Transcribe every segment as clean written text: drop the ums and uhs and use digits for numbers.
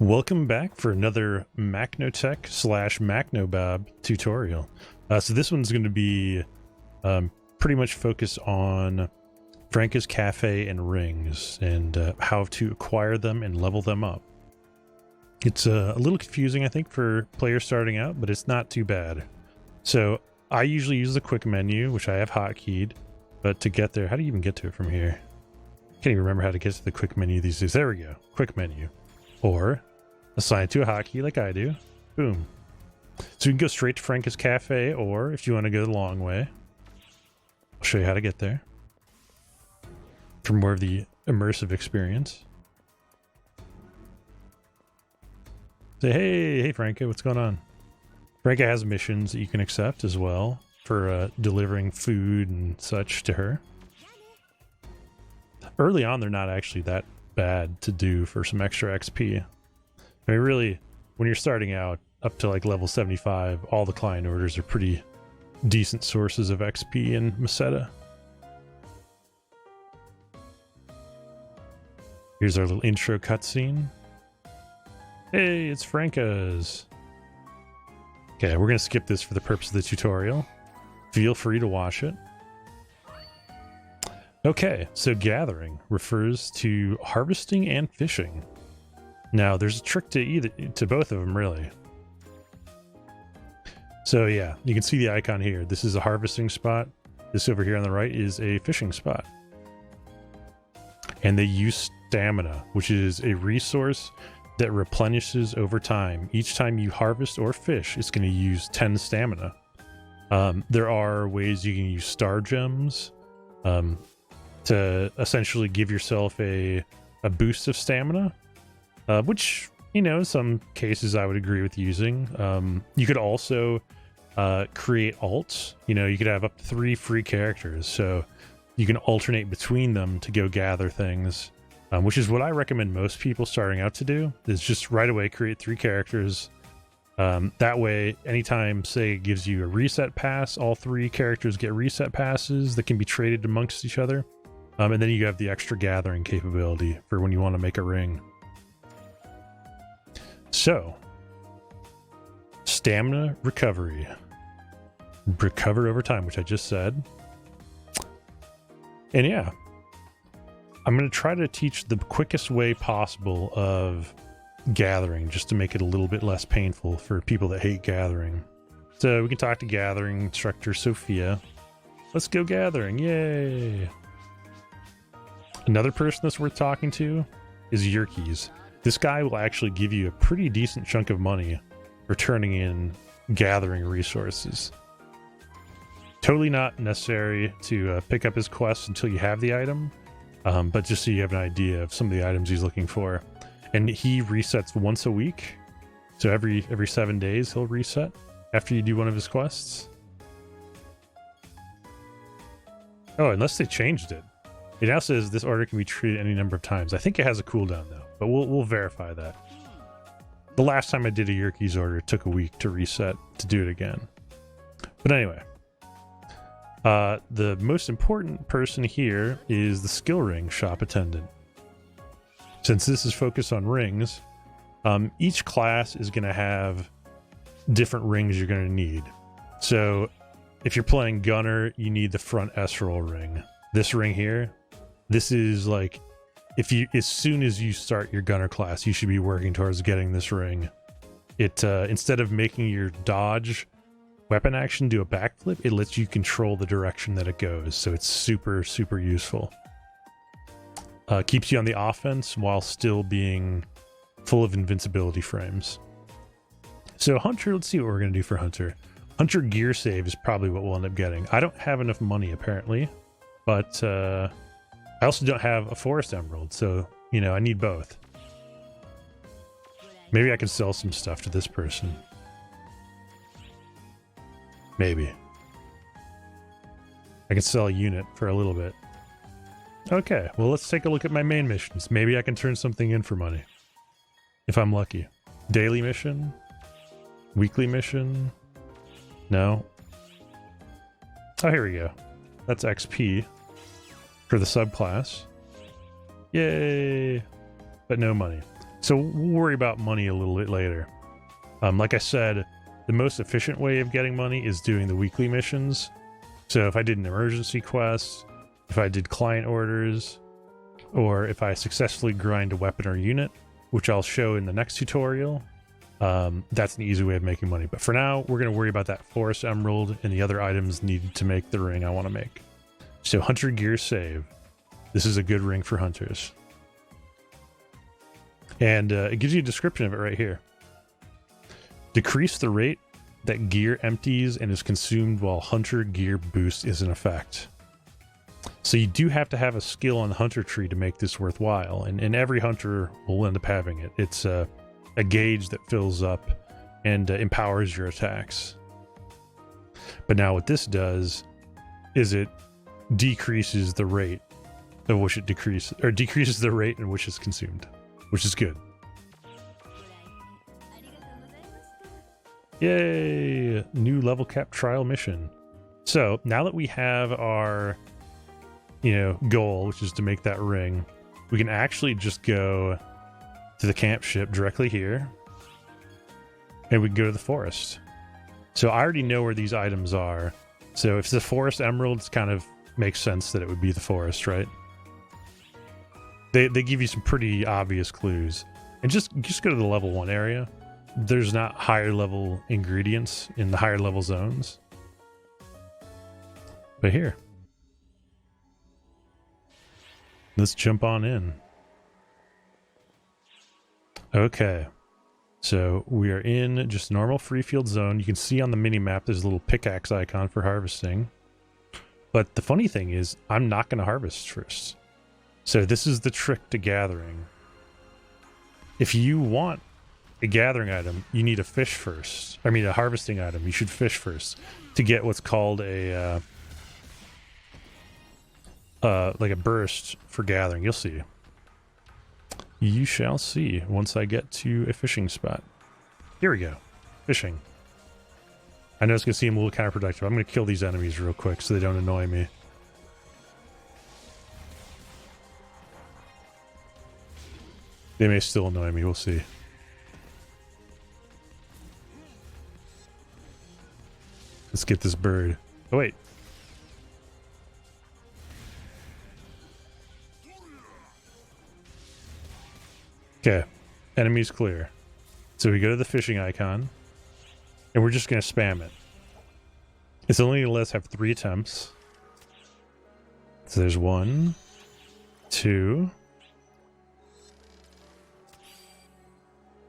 Welcome back for another Macnotech slash Macnobob tutorial. So this one's going to be pretty much focused on Franka's Cafe and rings and how to acquire them and level them up. It's a little confusing, I think, for players starting out, but it's not too bad. So I usually use the quick menu, which I have hotkeyed, but to get there, how do you even get to it from here? Can't even remember how to get to the quick menu these days. There we go, quick menu. Or assign it to a hotkey like I do. Boom. So you can go straight to Franka's Cafe, or if you want to go the long way, I'll show you how to get there for more of the immersive experience. Say, hey Franka, what's going on? Franka has missions that you can accept as well for delivering food and such to her. Early on, they're not actually that bad to do for some extra XP. I mean, really, when you're starting out up to like level 75, all the client orders are pretty decent sources of XP in Meseta. Here's our little intro cutscene. Hey, it's Franka's. Okay, we're going to skip this for the purpose of the tutorial. Feel free to watch it. Okay, so gathering refers to harvesting and fishing. Now, there's a trick to both of them, really. So yeah, you can see the icon here. This is a harvesting spot. This over here on the right is a fishing spot. And they use stamina, which is a resource that replenishes over time. Each time you harvest or fish, it's going to use 10 stamina. There are ways you can use star gems to essentially give yourself a boost of stamina, which, you know, in some cases I would agree with using. You could also create alts. You know, you could have up to 3 free characters, so you can alternate between them to go gather things, which is what I recommend most people starting out to do, is just right away create 3 characters. That way, anytime, say, it gives you a reset pass, all 3 characters get reset passes that can be traded amongst each other. And then you have the extra gathering capability for when you want to make a ring. So, stamina recovery. Recover over time, which I just said. And yeah, I'm going to try to teach the quickest way possible of gathering, just to make it a little bit less painful for people that hate gathering. So we can talk to gathering instructor Sophia. Let's go gathering, yay! Another person that's worth talking to is Yerkes. This guy will actually give you a pretty decent chunk of money for turning in gathering resources. Totally not necessary to pick up his quest until you have the item, but just so you have an idea of some of the items he's looking for. And he resets once a week, so every 7 days he'll reset after you do one of his quests. Oh, unless they changed it. It now says this order can be treated any number of times. I think it has a cooldown though, but we'll verify that. The last time I did a Yerkes order, it took a week to reset to do it again. But anyway, the most important person here is the skill ring shop attendant. Since this is focused on rings, each class is going to have different rings you're going to need. So if you're playing Gunner, you need the front S-roll ring. This ring here, this is like, as soon as you start your Gunner class, you should be working towards getting this ring. It instead of making your dodge weapon action do a backflip, it lets you control the direction that it goes, so it's super useful. Keeps you on the offense while still being full of invincibility frames. So Hunter, let's see what we're going to do for Hunter. Hunter gear save is probably what we'll end up getting. I don't have enough money apparently, but I also don't have a forest emerald, so, you know, I need both. Maybe I can sell some stuff to this person. Maybe. I can sell a unit for a little bit. Okay, well, let's take a look at my main missions. Maybe I can turn something in for money, if I'm lucky. Daily mission? Weekly mission? No. Oh, here we go. That's XP for the subclass. Yay! But no money. So we'll worry about money a little bit later. Like I said, the most efficient way of getting money is doing the weekly missions. So if I did an emergency quest, if I did client orders, or if I successfully grind a weapon or unit, which I'll show in the next tutorial, that's an easy way of making money. But for now, we're going to worry about that forest emerald and the other items needed to make the ring I want to make. So hunter gear save. This is a good ring for hunters. And it gives you a description of it right here. Decrease the rate that gear empties and is consumed while hunter gear boost is in effect. So you do have to have a skill on the hunter tree to make this worthwhile, and every hunter will end up having it. It's a gauge that fills up and empowers your attacks. But now what this does is it decreases the rate of which it decreases the rate in which it's consumed, which is good. Yay! New level cap trial mission. So now that we have our, goal, which is to make that ring, we can actually just go to the camp ship directly here, and we can go to the forest. So I already know where these items are. So if it's the forest emeralds, kind of makes sense that it would be the forest, right? They give you some pretty obvious clues, and just go to the level 1 area. There's not higher level ingredients in the higher level zones. But here. Let's jump on in. Okay. So we are in just normal free field zone. You can see on the mini map there's a little pickaxe icon for harvesting. But the funny thing is, I'm not going to harvest first. So this is the trick to gathering. If you want a gathering item, you need a fish first. I mean, a harvesting item. You should fish first to get what's called a like a burst for gathering. You'll see. You shall see once I get to a fishing spot. Here we go. Fishing. I know it's going to seem a little counterproductive. I'm going to kill these enemies real quick so they don't annoy me. They may still annoy me. We'll see. Let's get this bird. Oh, wait. Okay. Enemies clear. So we go to the fishing icon, and we're just going to spam it. It's only going to let us have 3 attempts. So there's 1, 2,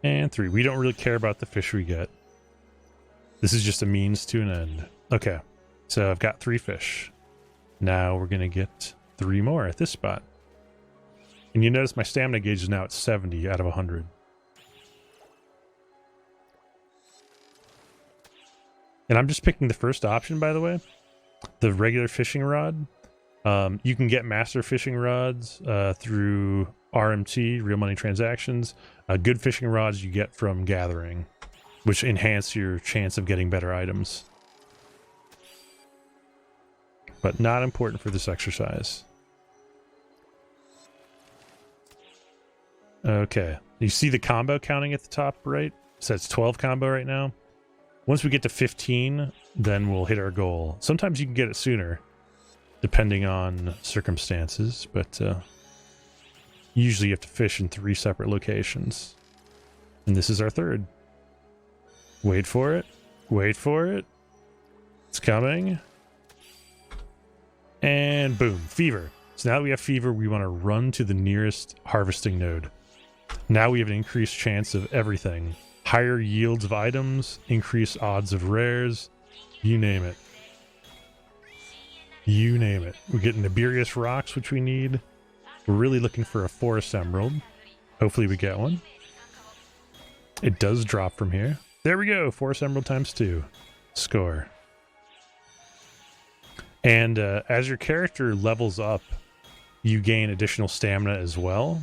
and 3. We don't really care about the fish we get. This is just a means to an end. Okay, so I've got 3 fish. Now we're going to get 3 more at this spot. And you notice my stamina gauge is now at 70 out of 100. And I'm just picking the first option, by the way. The regular fishing rod. You can get master fishing rods through RMT, real money transactions. Good fishing rods you get from gathering, which enhance your chance of getting better items. But not important for this exercise. Okay. You see the combo counting at the top right? So it's 12 combo right now. Once we get to 15, then we'll hit our goal. Sometimes you can get it sooner, depending on circumstances, but usually you have to fish in 3 separate locations. And this is our 3rd. Wait for it. Wait for it. It's coming. And boom, fever. So now that we have fever, we want to run to the nearest harvesting node. Now we have an increased chance of everything. Higher yields of items, increased odds of rares, you name it. You name it. We're getting Iberius rocks, which we need. We're really looking for a forest emerald. Hopefully we get one. It does drop from here. There we go, forest emerald times 2. Score. And as your character levels up, you gain additional stamina as well.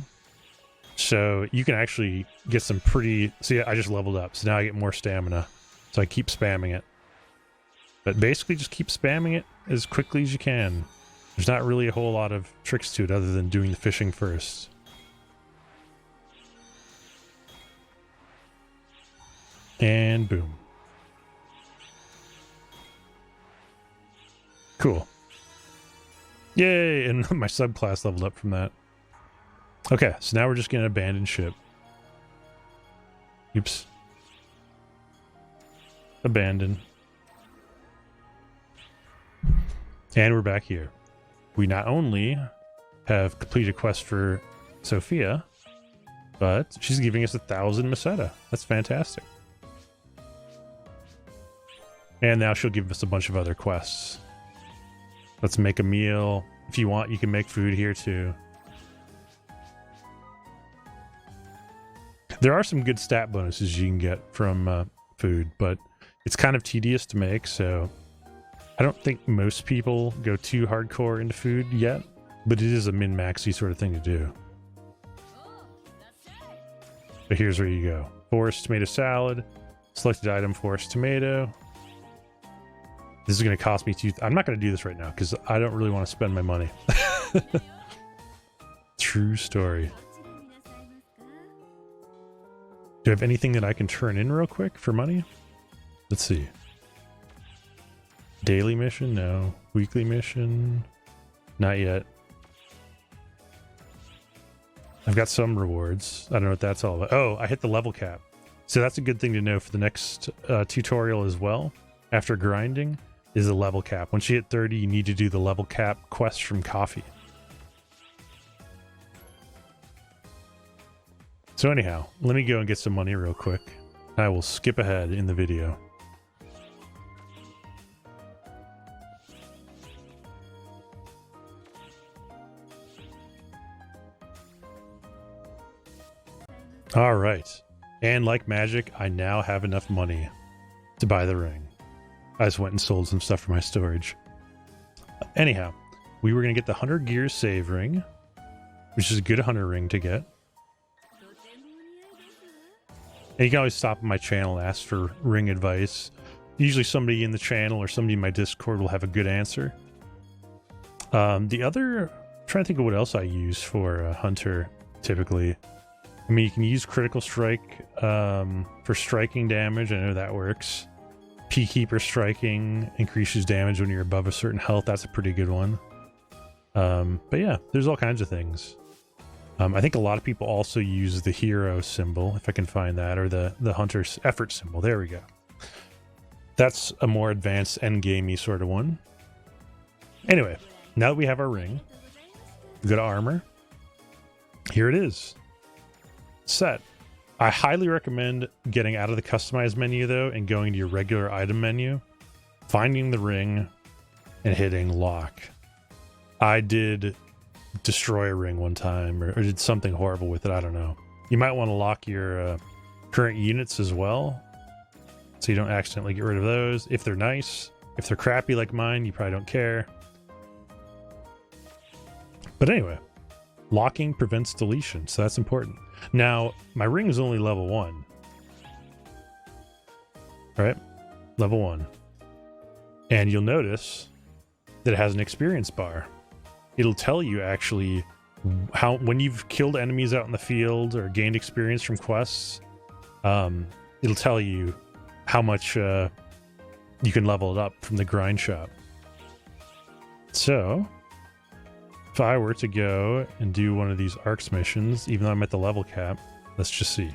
So you can actually get some pretty... See, I just leveled up, so now I get more stamina. So I keep spamming it. But basically just keep spamming it as quickly as you can. There's not really a whole lot of tricks to it other than doing the fishing first. And boom. Cool. Yay! And my subclass leveled up from that. Okay, so now we're just gonna abandon ship. Oops. Abandon. And we're back here. We not only have completed a quest for Sophia, but she's giving us 1,000 Meseta. That's fantastic. And now she'll give us a bunch of other quests. Let's make a meal. If you want, you can make food here too. There are some good stat bonuses you can get from food, but it's kind of tedious to make, so I don't think most people go too hardcore into food yet, but it is a min-maxy sort of thing to do. But here's where you go. Forest tomato salad, selected item forest tomato. This is going to cost me I'm not going to do this right now because I don't really want to spend my money. True story. Do I have anything that I can turn in real quick for money? Let's see. Daily mission? No. Weekly mission? Not yet. I've got some rewards. I don't know what that's all about. Oh, I hit the level cap. So that's a good thing to know for the next tutorial as well. After grinding is the level cap. Once you hit 30, you need to do the level cap quest from Coffee. So anyhow, let me go and get some money real quick. I will skip ahead in the video. All right. And like magic, I now have enough money to buy the ring. I just went and sold some stuff for my storage. Anyhow, we were going to get the 100 Gears save ring, which is a good hunter ring to get. And you can always stop at my channel and ask for ring advice. Usually somebody in the channel or somebody in my Discord will have a good answer. I'm trying to think of what else I use for a hunter typically. I mean, you can use critical strike for striking damage. I know that works. Peacekeeper striking increases damage when you're above a certain health. That's a pretty good one. But yeah, there's all kinds of things. I think a lot of people also use the hero symbol, if I can find that, or the hunter's effort symbol. There we go. That's a more advanced endgamey sort of one. Anyway, now that we have our ring, we go to armor. Here it is. Set. I highly recommend getting out of the customize menu though and going to your regular item menu, finding the ring, and hitting lock. I did destroy a ring one time or did something horrible with it. I don't know. You might want to lock your current units as well so you don't accidentally get rid of those if they're nice. If they're crappy like mine, you probably don't care. But anyway, locking prevents deletion, so that's important. Now, my ring is only level 1. Right? Level 1. And you'll notice that it has an experience bar. It'll tell you actually when you've killed enemies out in the field or gained experience from quests, it'll tell you how much you can level it up from the grind shop. So if I were to go and do one of these ARX missions, even though I'm at the level cap, let's just see.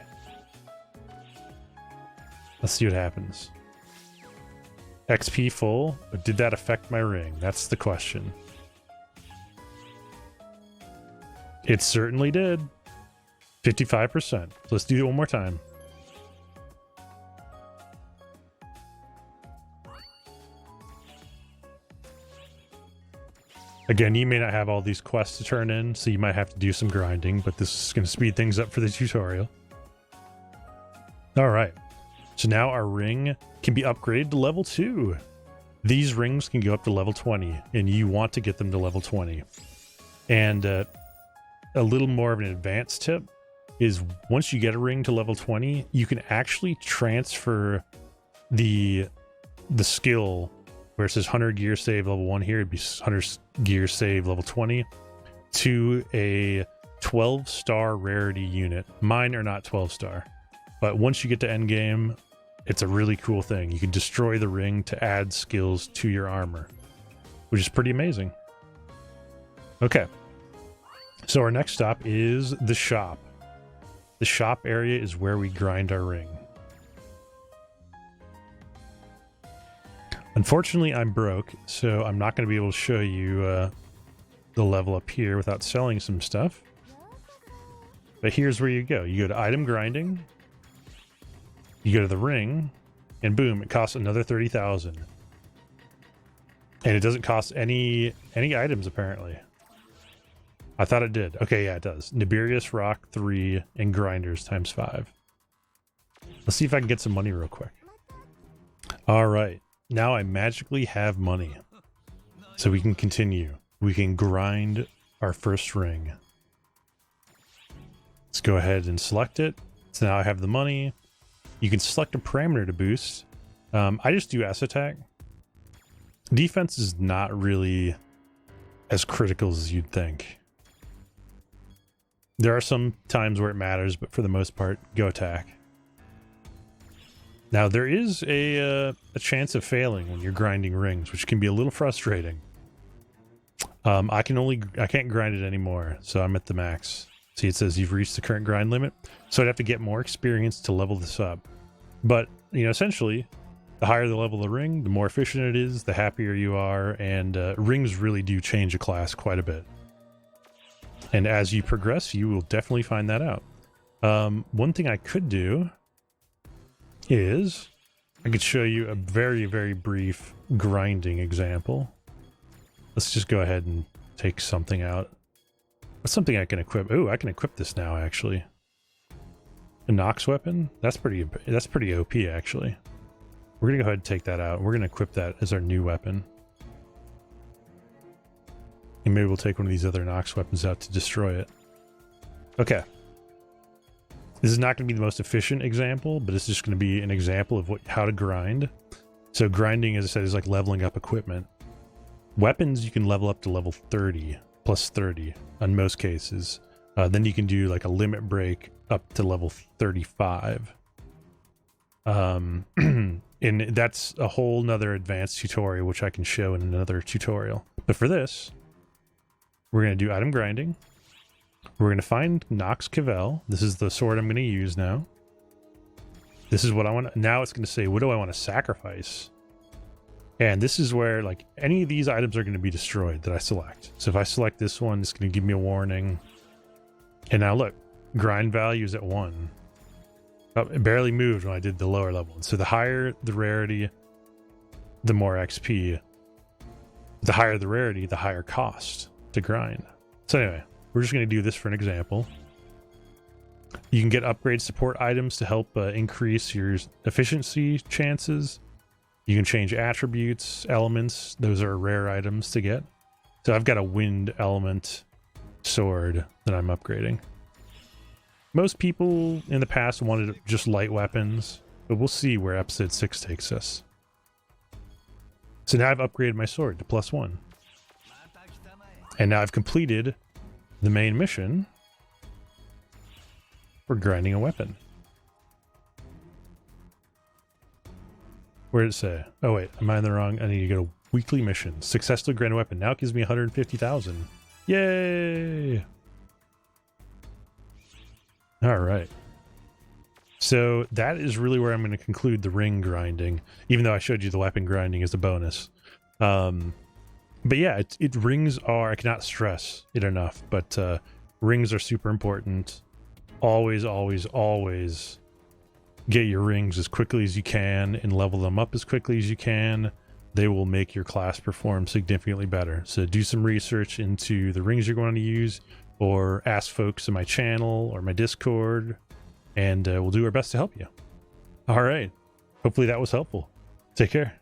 Let's see what happens. XP full, but did that affect my ring? That's the question. It certainly did. 55%. Let's do it one more time. Again, you may not have all these quests to turn in, so you might have to do some grinding, but this is going to speed things up for the tutorial. All right. So now our ring can be upgraded to level 2. These rings can go up to level 20, and you want to get them to level 20. And a little more of an advanced tip is once you get a ring to level 20, you can actually transfer the skill where it says 100 gear save level 1 here, it'd be 100 gear save level 20 to a 12-star rarity unit. Mine are not 12-star, but once you get to endgame, It's a really cool thing. You can destroy the ring to add skills to your armor, which is pretty amazing. Okay, so our next stop is the shop. The shop area is where we grind our ring. Unfortunately, I'm broke, so I'm not going to be able to show you the level up here without selling some stuff. But here's where you go. You go to item grinding, you go to the ring, and boom, it costs another 30,000. And it doesn't cost any items, apparently. I thought it did. Okay, yeah, it does. Nibirius Rock 3 and grinders times 5. Let's see if I can get some money real quick. All right. Now I magically have money. So we can continue. We can grind our first ring. Let's go ahead and select it. So now I have the money. You can select a parameter to boost. I just do S attack. Defense is not really as critical as you'd think. There are some times where it matters, but for the most part, go attack. Now there is a chance of failing when you're grinding rings, which can be a little frustrating. I can't grind it anymore, so I'm at the max. See, it says you've reached the current grind limit, so I'd have to get more experience to level this up. But, you know, essentially, the higher the level of the ring, the more efficient it is, the happier you are, and rings really do change a class quite a bit. And as you progress, you will definitely find that out. One thing I could do is I could show you a very, very brief grinding example. Let's just go ahead and take something out. What's something I can equip? Oh, I can equip this now, actually. A Nox weapon? That's pretty OP, actually. We're gonna go ahead and take that out. We're gonna equip that as our new weapon. And maybe we'll take one of these other Nox weapons out to destroy it. Okay. This is not going to be the most efficient example, but it's just going to be an example of how to grind. So grinding, as I said, is like leveling up equipment. Weapons, you can level up to level 30, plus 30 on most cases. Then you can do like a limit break up to level 35. And that's a whole nother advanced tutorial, which I can show in another tutorial. But for this, we're going to do item grinding. We're going to find Nox Cavell. This is the sword I'm going to use now. This is what I want. Now it's going to say, what do I want to sacrifice? And this is where, like, any of these items are going to be destroyed that I select. So if I select this one, it's going to give me a warning. And now look, grind value is at 1. Oh, it barely moved when I did the lower level. So the higher the rarity, the more XP. The higher the rarity, the higher cost to grind. So anyway, we're just going to do this for an example. You can get upgrade support items to help increase your efficiency chances. You can change attributes, elements. Those are rare items to get. So I've got a wind element sword that I'm upgrading. Most people in the past wanted just light weapons, but we'll see where episode 6 takes us. So now I've upgraded my sword to +1. And now I've completed the main mission for grinding a weapon. Where did it say? Oh wait, am I in the wrong? I need to go to weekly mission. Successfully grind a weapon. Now it gives me 150,000. Yay! All right. So that is really where I'm going to conclude the ring grinding, even though I showed you the weapon grinding as a bonus. But yeah, rings are, I cannot stress it enough, but rings are super important. Always, always, always get your rings as quickly as you can and level them up as quickly as you can. They will make your class perform significantly better. So do some research into the rings you're going to use, or ask folks in my channel or my Discord, and we'll do our best to help you. All right. Hopefully that was helpful. Take care.